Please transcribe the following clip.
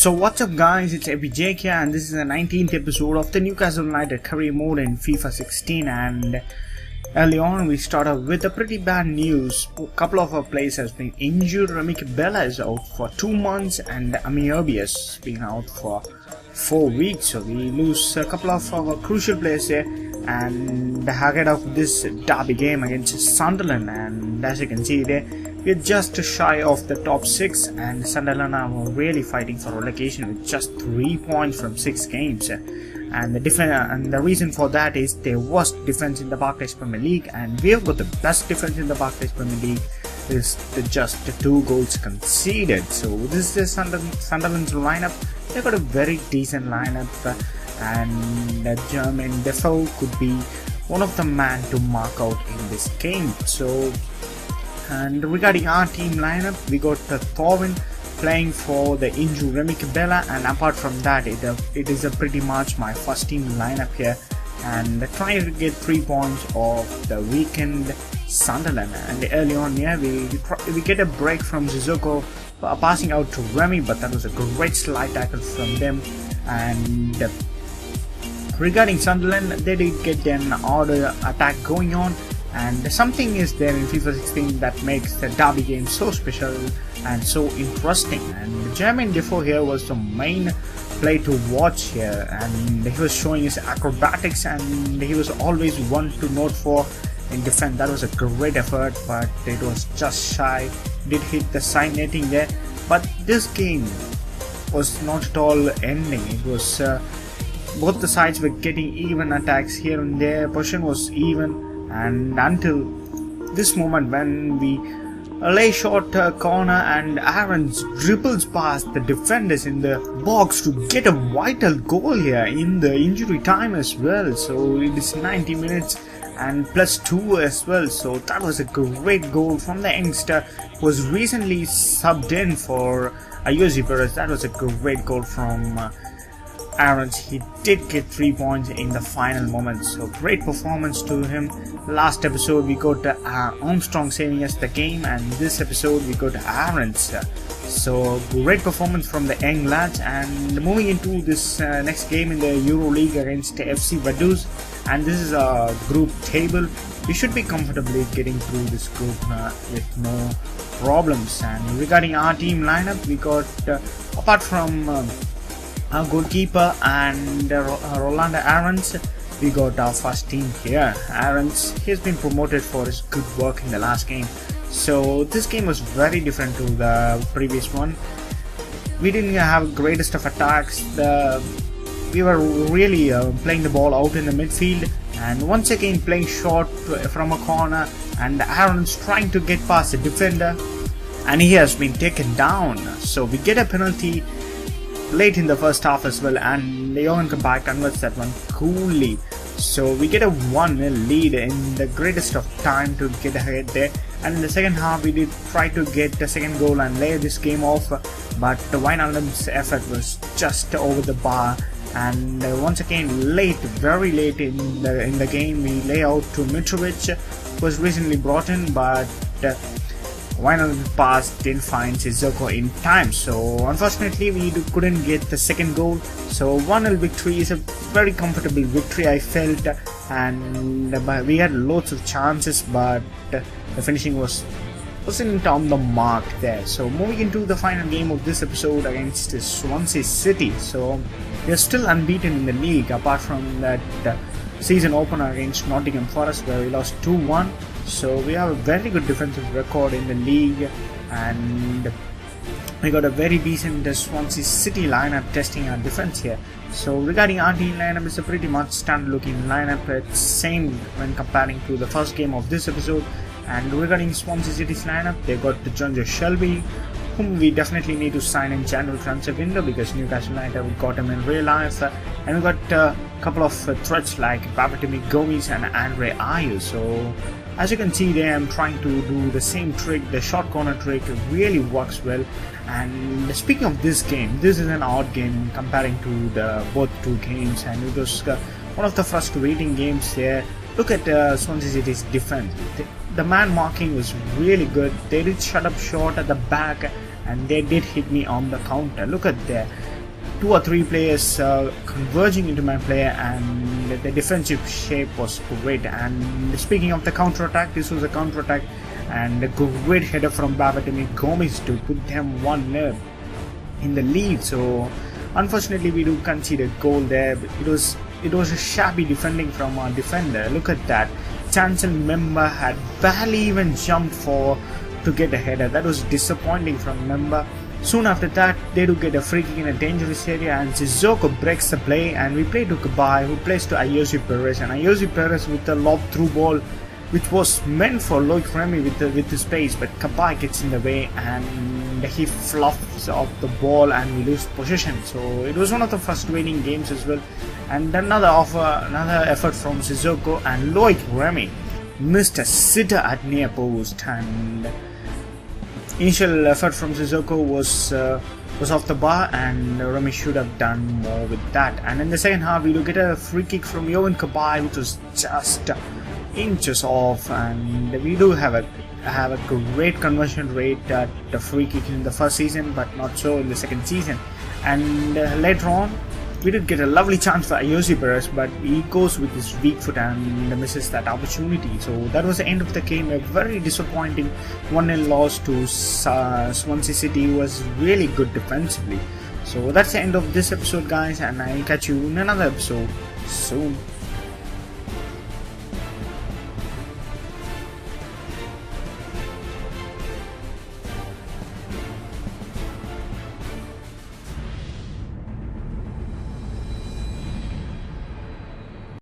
So what's up guys, it's Jake here and this is the 19th episode of the Newcastle United career mode in FIFA 16, and early on we started with a pretty bad news. A couple of our players has been injured. Remy Cabella is out for 2 months and Ami has been out for 4 weeks, so we lose a couple of our crucial players here and ahead of this derby game against Sunderland. And as you can see there, we're just shy of the top 6 and Sunderland are really fighting for relegation with just 3 points from 6 games. And the reason for that is their worst defense in the Barclays Premier League, and we have got the best defense in the Barclays Premier League is just 2 goals conceded. So this is Sunderland's lineup. They've got a very decent lineup, and Jermaine Defoe could be one of the men to mark out in this game. So, and regarding our team lineup, we got Thorwin playing for the injured Remy Cabella, and apart from that, it is a pretty much my first team lineup here, and trying to get 3 points of the weekend Sunderland. And early on here, we get a break from Sissoko passing out to Remy, but that was a great slide tackle from them. And regarding Sunderland, they did get an order attack going on, and something is there in FIFA 16 that makes the derby game so special and so interesting. And Jermaine Defoe here was the main play to watch here, and he was showing his acrobatics, and he was always one to note for in defense. That was a great effort, but it was just shy. Did hit the side netting there, but this game was not at all ending. It was both the sides were getting even attacks here and there. Position was even, and until this moment when we lay short corner and Aaron's dribbles past the defenders in the box to get a vital goal here in the injury time as well. So it is 90 minutes and +2 as well. So that was a great goal from the youngster who was recently subbed in for Yosi Perez. That was a great goal from Aaron's. He did get 3 points in the final moment, so great performance to him. Last episode we got Armstrong saving us the game, and this episode we got Aaron's. So great performance from the young lads. And moving into this next game in the Euro League against FC Vaduz, and this is a group table. We should be comfortably getting through this group with no problems. And regarding our team lineup, we got apart from our goalkeeper and Rolando Aarons, we got our first team here. Aarons, he's been promoted for his good work in the last game. So this game was very different to the previous one. We didn't have greatest of attacks. We were really playing the ball out in the midfield, and once again playing short from a corner, and Aarons trying to get past the defender, and he has been taken down. So we get a penalty late in the first half as well, and Leon Kabak converts that one coolly. So we get a 1-0 lead in the greatest of time to get ahead there. And in the second half we did try to get the second goal and lay this game off, but the Wijnaldum's effort was just over the bar. And once again very late in the game, we lay out to Mitrovic, who was recently brought in, but Wijnaldum's pass didn't find Sissoko in time, so unfortunately we couldn't get the second goal. So 1-0 victory is a very comfortable victory, I felt, and we had lots of chances, but the finishing wasn't on the mark there. So moving into the final game of this episode against Swansea City. So we're still unbeaten in the league apart from that season opener against Nottingham Forest where we lost 2-1. So we have a very good defensive record in the league, and we got a very decent Swansea City lineup testing our defense here. So regarding our team lineup, it's a pretty much standard looking lineup. It's same when comparing to the first game of this episode. And regarding Swansea City's lineup, they got the John Shelby, whom we definitely need to sign in January transfer window because Newcastle United got him in real life. And we got a couple of threats like Babatimi Gomes and Andre Ayew. So as you can see there, I'm trying to do the same trick, the short corner trick. It really works well. And speaking of this game, this is an odd game comparing to the both two games, and it was one of the frustrating games there. Look at Swansea City's defense. The man marking was really good. They did shut up short at the back, and they did hit me on the counter. Look at there. two or three players converging into my player, and the defensive shape was great. And speaking of the counter attack, this was a counter attack and a great header from Babatemi Gomes to put them 1-0 in the lead. So unfortunately we do concede a goal there. It was a shabby defending from our defender. Look at that. Chancel Member had barely even jumped to get a header. That was disappointing from Member. Soon after that, they do get a free kick in a dangerous area, and Sissoko breaks the play, and we play to Kabai, who plays to Ayosi Perez, and Ayosi Perez with the lob through ball, which was meant for Loic Remy with his pace, but Kabai gets in the way and he fluffs off the ball and we lose possession. So it was one of the frustrating games as well. And another effort from Sissoko, and Loic Remy missed a sitter at near post, and initial effort from Sissoko was off the bar, and Remy should have done more with that. And in the second half we do get a free kick from Yohan Kabai, which was just inches off, and we do have a great conversion rate at the free kick in the first season, but not so in the second season. And later on we did get a lovely chance for Ayosi Perez, but he goes with his weak foot and misses that opportunity. So that was the end of the game. A very disappointing 1-0 loss to Swansea City, who was really good defensively. So that's the end of this episode, guys, and I'll catch you in another episode soon.